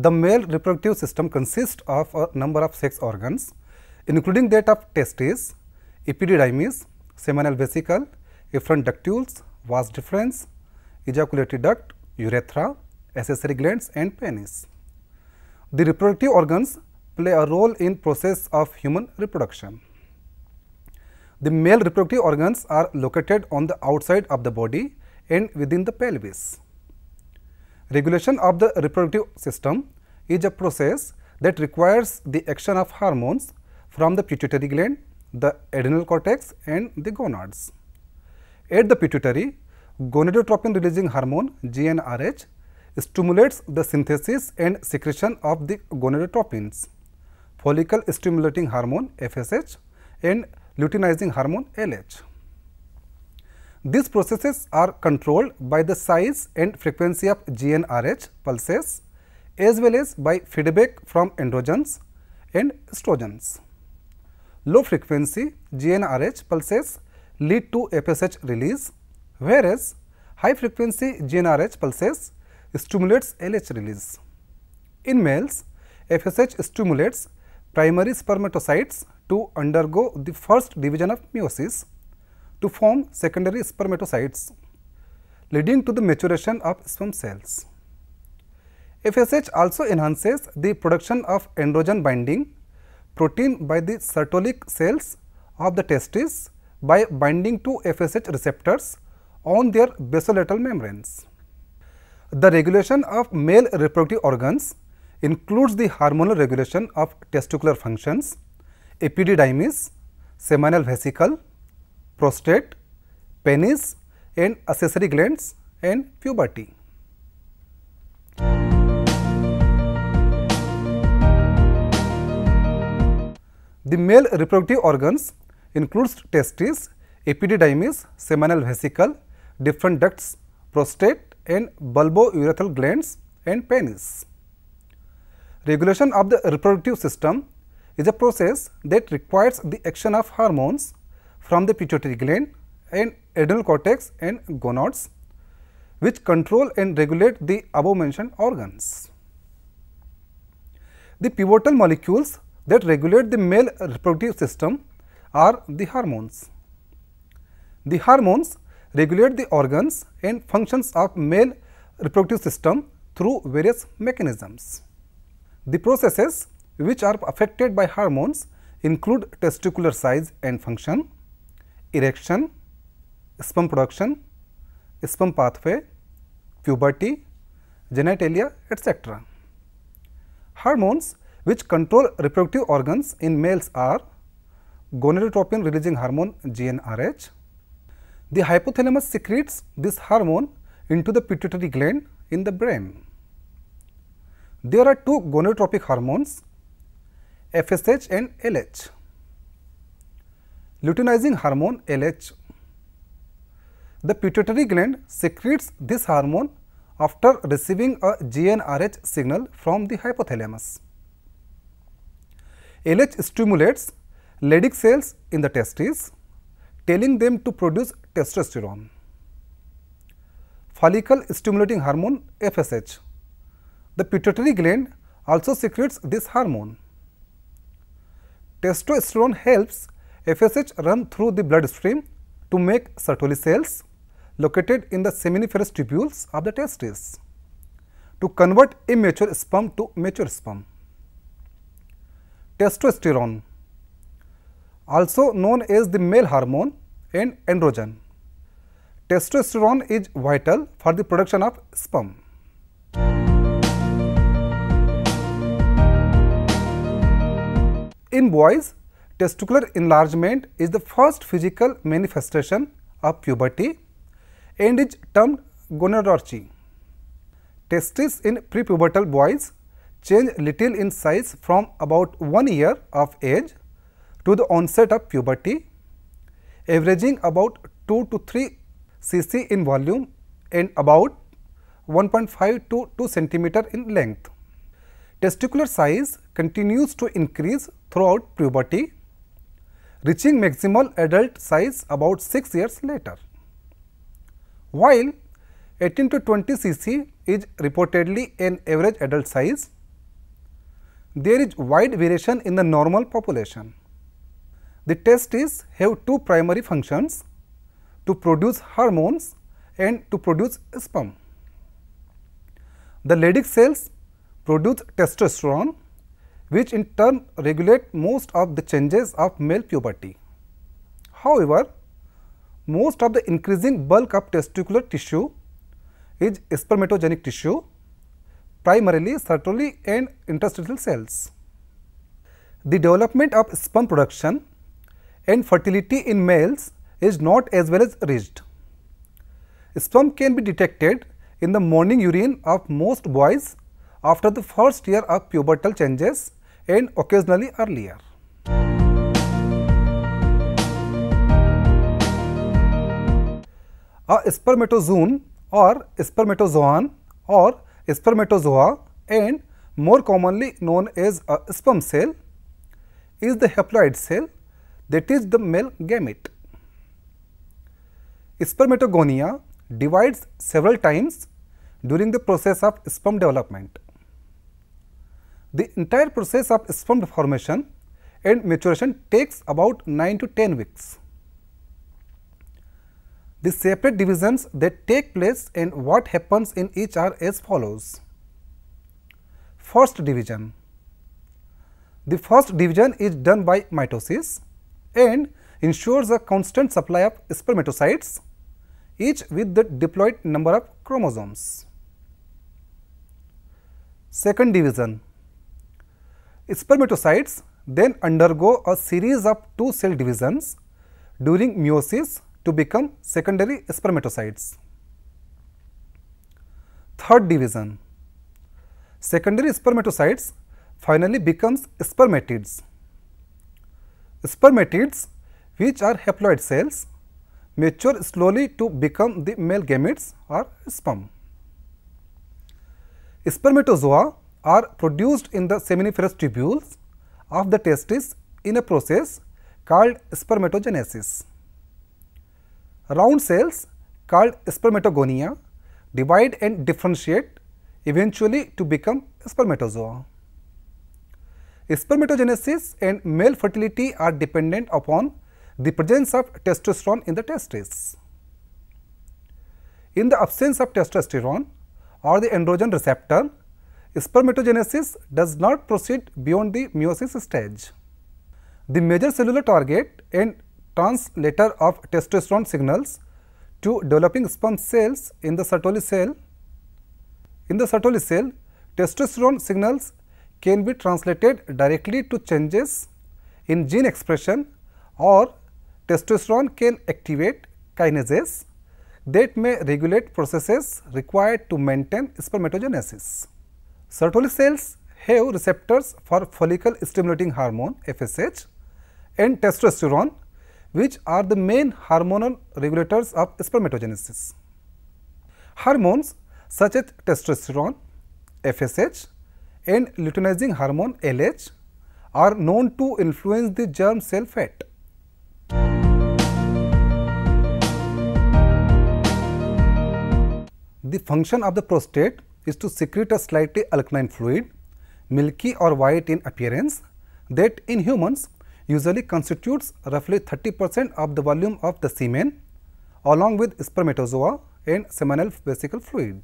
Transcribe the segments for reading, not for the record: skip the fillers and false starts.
The male reproductive system consists of a number of sex organs, including that of testes, epididymis, seminal vesicle, efferent ductules, vas deferens, ejaculatory duct, urethra, accessory glands, and penis. The reproductive organs play a role in process of human reproduction. The male reproductive organs are located on the outside of the body and within the pelvis. Regulation of the reproductive system is a process that requires the action of hormones from the pituitary gland, the adrenal cortex, and the gonads. At the pituitary, gonadotropin releasing hormone GnRH stimulates the synthesis and secretion of the gonadotropins, follicle stimulating hormone FSH, and luteinizing hormone LH. These processes are controlled by the size and frequency of GnRH pulses as well as by feedback from androgens and estrogens. Low frequency GnRH pulses lead to FSH release, whereas high frequency GnRH pulses stimulates LH release. In males, FSH stimulates primary spermatocytes to undergo the first division of meiosis to form secondary spermatocytes, leading to the maturation of sperm cells. FSH also enhances the production of androgen binding protein by the Sertolic cells of the testes by binding to FSH receptors on their basolateral membranes. The regulation of male reproductive organs includes the hormonal regulation of testicular functions, epididymis, seminal vesicle, prostate, penis, and accessory glands, and puberty. The male reproductive organs includes testes, epididymis, seminal vesicle, different ducts, prostate, and bulbourethral glands, and penis. Regulation of the reproductive system is a process that requires the action of hormones from the pituitary gland and adrenal cortex and gonads, which control and regulate the above mentioned organs. The pivotal molecules that regulate the male reproductive system are the hormones. The hormones regulate the organs and functions of male reproductive system through various mechanisms. The processes which are affected by hormones include testicular size and function, erection, sperm production, sperm pathway, puberty, genitalia, etc. Hormones which control reproductive organs in males are gonadotropin releasing hormone GnRH. The hypothalamus secretes this hormone into the pituitary gland in the brain. There are two gonadotropic hormones, FSH and LH. Luteinizing hormone LH. The pituitary gland secretes this hormone after receiving a GnRH signal from the hypothalamus. LH stimulates Leydig cells in the testes, telling them to produce testosterone. Follicle stimulating hormone FSH. The pituitary gland also secretes this hormone. Testosterone helps FSH run through the bloodstream to make Sertoli cells located in the seminiferous tubules of the testes to convert immature sperm to mature sperm. Testosterone, also known as the male hormone and androgen. Testosterone is vital for the production of sperm. In boys, testicular enlargement is the first physical manifestation of puberty and is termed gonadorrhea. Testes in prepubertal boys change little in size from about 1 year of age to the onset of puberty, averaging about 2 to 3 cc in volume and about 1.5 to 2 centimeter in length. Testicular size continues to increase throughout puberty, reaching maximal adult size about 6 years later. While 18 to 20 cc is reportedly an average adult size, there is wide variation in the normal population. The testes have two primary functions: to produce hormones and to produce sperm. The Leydig cells produce testosterone, which in turn regulate most of the changes of male puberty. However, most of the increasing bulk of testicular tissue is spermatogenic tissue, primarily Sertoli and interstitial cells. The development of sperm production and fertility in males is not as well as reached. Sperm can be detected in the morning urine of most boys after the first year of pubertal changes and occasionally earlier. A spermatozoon or spermatozoan or spermatozoa, and more commonly known as a sperm cell, is the haploid cell that is the male gamete. Spermatogonia divides several times during the process of sperm development. The entire process of sperm formation and maturation takes about 9 to 10 weeks. The separate divisions that take place and what happens in each are as follows. First division. The first division is done by mitosis and ensures a constant supply of spermatocytes, each with the diploid number of chromosomes. Second division. Spermatocytes then undergo a series of two cell divisions during meiosis to become secondary spermatocytes. Third division. Secondary spermatocytes finally becomes spermatids. Spermatids, which are haploid cells, mature slowly to become the male gametes or sperm. Spermatozoa are produced in the seminiferous tubules of the testis in a process called spermatogenesis. Round cells called spermatogonia divide and differentiate eventually to become spermatozoa. Spermatogenesis and male fertility are dependent upon the presence of testosterone in the testes. In the absence of testosterone or the androgen receptor, spermatogenesis does not proceed beyond the meiosis stage. The major cellular target and translator of testosterone signals to developing sperm cells in the Sertoli cell. In the Sertoli cell, testosterone signals can be translated directly to changes in gene expression, or testosterone can activate kinases that may regulate processes required to maintain spermatogenesis. Sertoli cells have receptors for follicle stimulating hormone FSH and testosterone, which are the main hormonal regulators of spermatogenesis. Hormones such as testosterone, FSH and luteinizing hormone LH are known to influence the germ cell fate. The function of the prostate is to secrete a slightly alkaline fluid, milky or white in appearance, that in humans usually constitutes roughly 30% of the volume of the semen, along with spermatozoa and seminal vesicle fluid.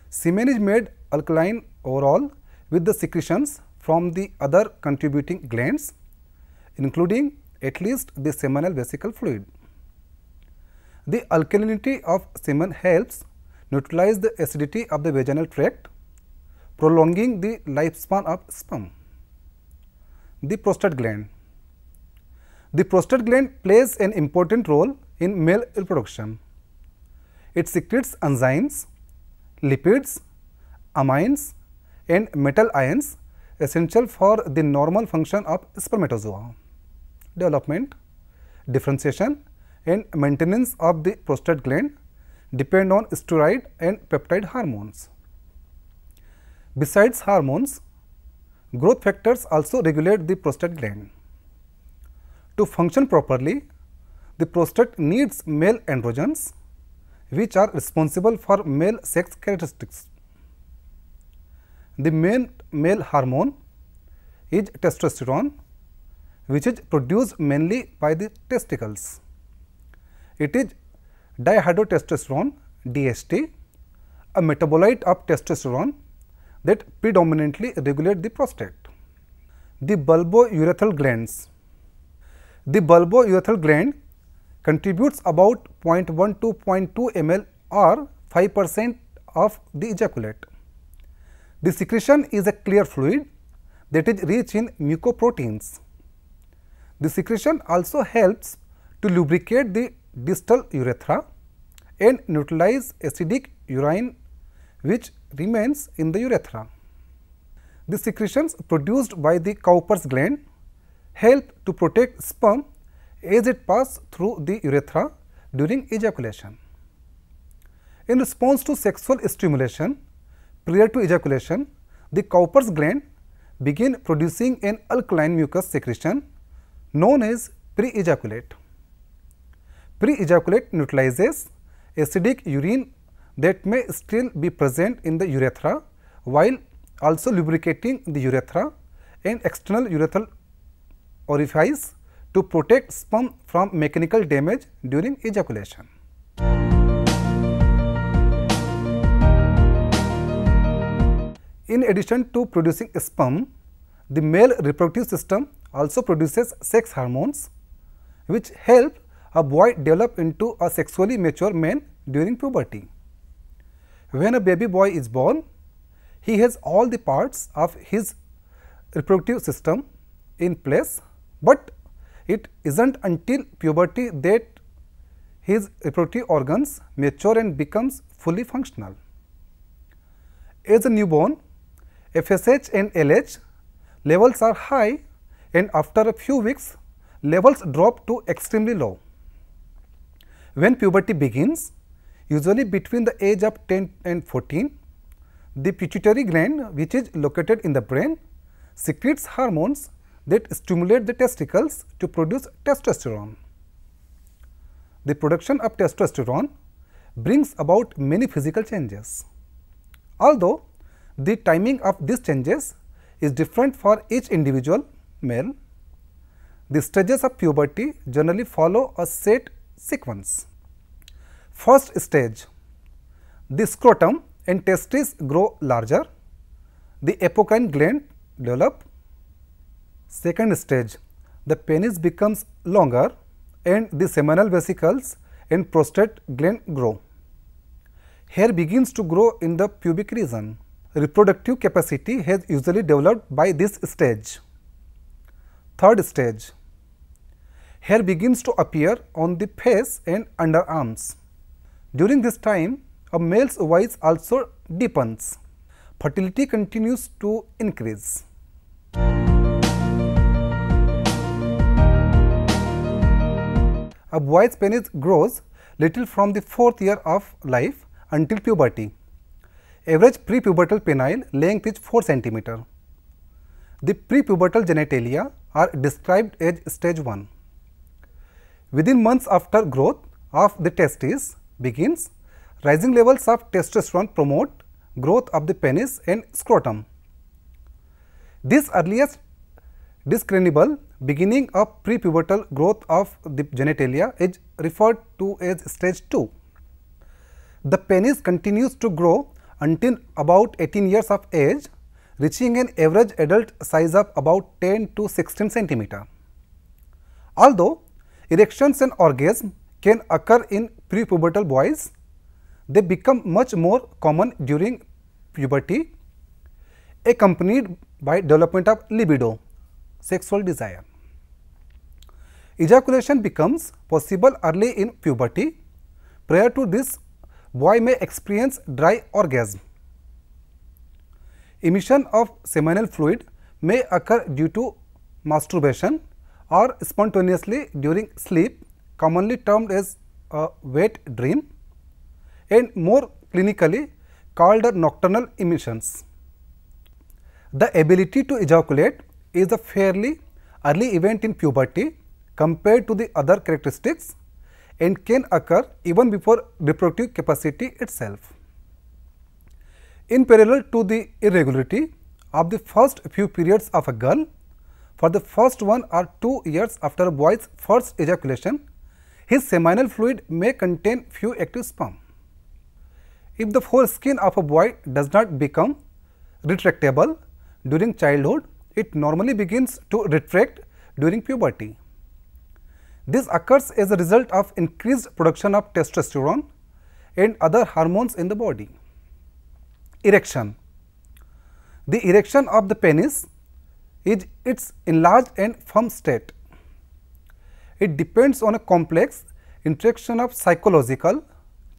Semen is made alkaline overall with the secretions from the other contributing glands, including at least the seminal vesicle fluid. The alkalinity of semen helps neutralize the acidity of the vaginal tract, prolonging the lifespan of sperm. The prostate gland. The prostate gland plays an important role in male reproduction. It secretes enzymes, lipids, amines and metal ions essential for the normal function of spermatozoa. Development, differentiation and maintenance of the prostate gland depend on steroid and peptide hormones. Besides hormones, growth factors also regulate the prostate gland. To function properly, the prostate needs male androgens, which are responsible for male sex characteristics. The main male hormone is testosterone, which is produced mainly by the testicles. It is dihydrotestosterone (DHT), a metabolite of testosterone that predominantly regulate the prostate. The bulbourethral glands. The bulbourethral gland contributes about 0.1 to 0.2 ml or 5% of the ejaculate. The secretion is a clear fluid that is rich in mucoproteins. The secretion also helps to lubricate the distal urethra and neutralize acidic urine which remains in the urethra. The secretions produced by the Cowper's gland help to protect sperm as it passes through the urethra during ejaculation. In response to sexual stimulation prior to ejaculation, the Cowper's gland begin producing an alkaline mucus secretion known as pre-ejaculate. Pre-ejaculate neutralizes acidic urine that may still be present in the urethra while also lubricating the urethra and external urethral orifice to protect sperm from mechanical damage during ejaculation. In addition to producing sperm, the male reproductive system also produces sex hormones which help a boy develop into a sexually mature man during puberty. When a baby boy is born, he has all the parts of his reproductive system in place, but it isn't until puberty that his reproductive organs mature and becomes fully functional. As a newborn, FSH and LH levels are high, and after a few weeks, levels drop to extremely low. When puberty begins, usually between the age of 10 and 14, the pituitary gland, which is located in the brain, secretes hormones that stimulate the testicles to produce testosterone. The production of testosterone brings about many physical changes. Although the timing of these changes is different for each individual male, the stages of puberty generally follow a set sequence. First stage, the scrotum and testes grow larger, the apocrine gland develop. Second stage, the penis becomes longer and the seminal vesicles and prostate gland grow. Hair begins to grow in the pubic region. Reproductive capacity has usually developed by this stage. Third stage, hair begins to appear on the face and underarms. During this time, a male's voice also deepens. Fertility continues to increase. A boy's penis grows little from the 4th year of life until puberty. Average prepubertal penile length is 4 cm. The prepubertal genitalia are described as stage 1. Within months after growth of the testes begins, rising levels of testosterone promote growth of the penis and scrotum. This earliest discernible beginning of prepubertal growth of the genitalia is referred to as stage 2. The penis continues to grow until about 18 years of age, reaching an average adult size of about 10 to 16 cm. Although erections and orgasm can occur in prepubertal boys, they become much more common during puberty, accompanied by development of libido, sexual desire. Ejaculation becomes possible early in puberty. Prior to this, boy may experience dry orgasm. Emission of seminal fluid may occur due to masturbation or spontaneously during sleep, commonly termed as a wet dream. and more clinically called nocturnal emissions. The ability to ejaculate is a fairly early event in puberty compared to the other characteristics and can occur even before reproductive capacity itself. In parallel to the irregularity of the first few periods of a girl, for the first 1 or 2 years after a boy's first ejaculation, his seminal fluid may contain few active sperm. If the foreskin of a boy does not become retractable during childhood, it normally begins to retract during puberty. This occurs as a result of increased production of testosterone and other hormones in the body. Erection. The erection of the penis is its enlarged and firm state. It depends on a complex interaction of psychological,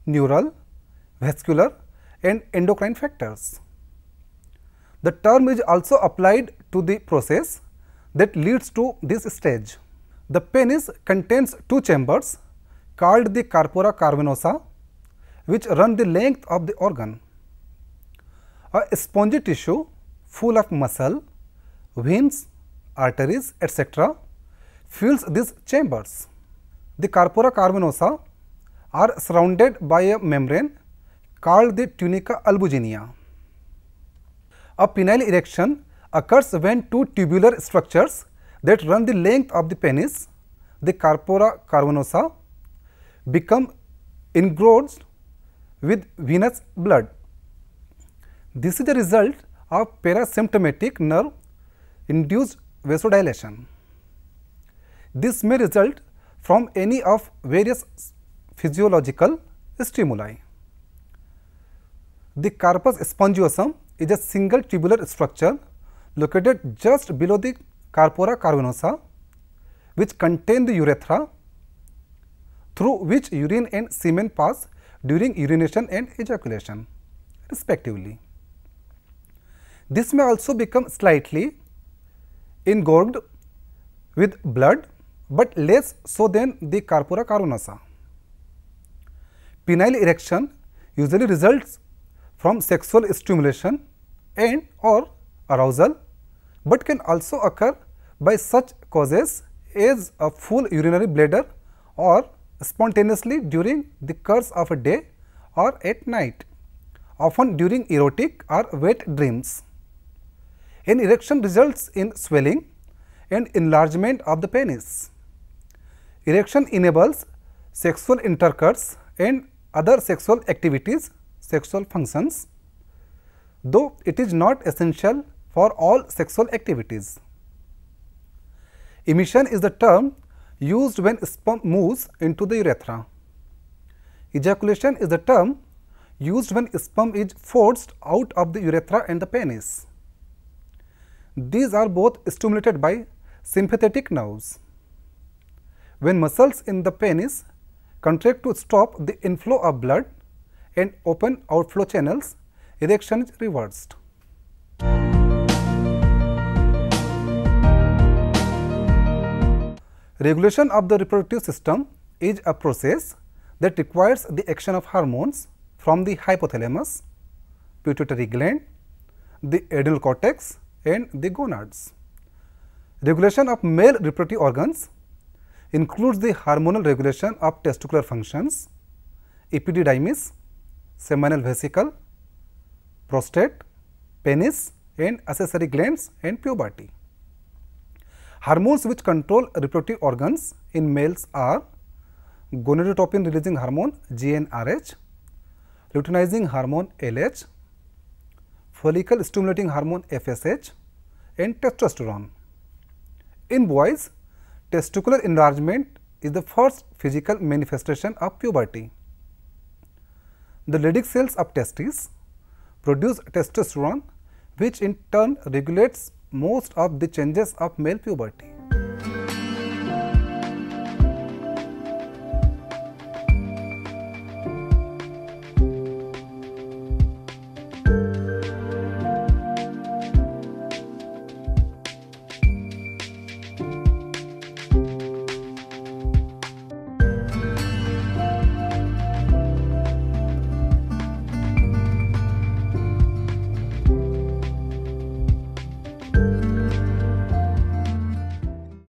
neural, vascular and endocrine factors. The term is also applied to the process that leads to this stage. The penis contains 2 chambers called the corpora cavernosa, which run the length of the organ. A spongy tissue full of muscle, veins, arteries, etc. fills these chambers. The corpora cavernosa are surrounded by a membrane called the tunica albuginea. A penile erection occurs when 2 tubular structures that run the length of the penis, the corpora cavernosa, become engrossed with venous blood. This is the result of parasymptomatic nerve induced vasodilation. This may result from any of various physiological stimuli. The corpus spongiosum is a single tubular structure located just below the corpora cavernosa, which contain the urethra through which urine and semen pass during urination and ejaculation, respectively. This may also become slightly engorged with blood, but less so than the corpora cavernosa. Penile erection usually results from sexual stimulation and or arousal, but can also occur by such causes as a full urinary bladder or spontaneously during the course of a day or at night, often during erotic or wet dreams. An erection results in swelling and enlargement of the penis. Erection enables sexual intercourse and other sexual activities, sexual functions, though it is not essential for all sexual activities. Emission is the term used when sperm moves into the urethra. Ejaculation is the term used when sperm is forced out of the urethra and the penis. These are both stimulated by sympathetic nerves. When muscles in the penis contract to stop the inflow of blood and open outflow channels, erection is reversed. Regulation of the reproductive system is a process that requires the action of hormones from the hypothalamus, pituitary gland, the adrenal cortex and the gonads. Regulation of male reproductive organs includes the hormonal regulation of testicular functions, epididymis, seminal vesicle, prostate, penis and accessory glands and puberty. Hormones which control reproductive organs in males are gonadotropin releasing hormone GnRH, luteinizing hormone LH, follicle stimulating hormone FSH and testosterone. In boys, testicular enlargement is the first physical manifestation of puberty. The Leydig cells of testes produce testosterone, which in turn regulates most of the changes of male puberty.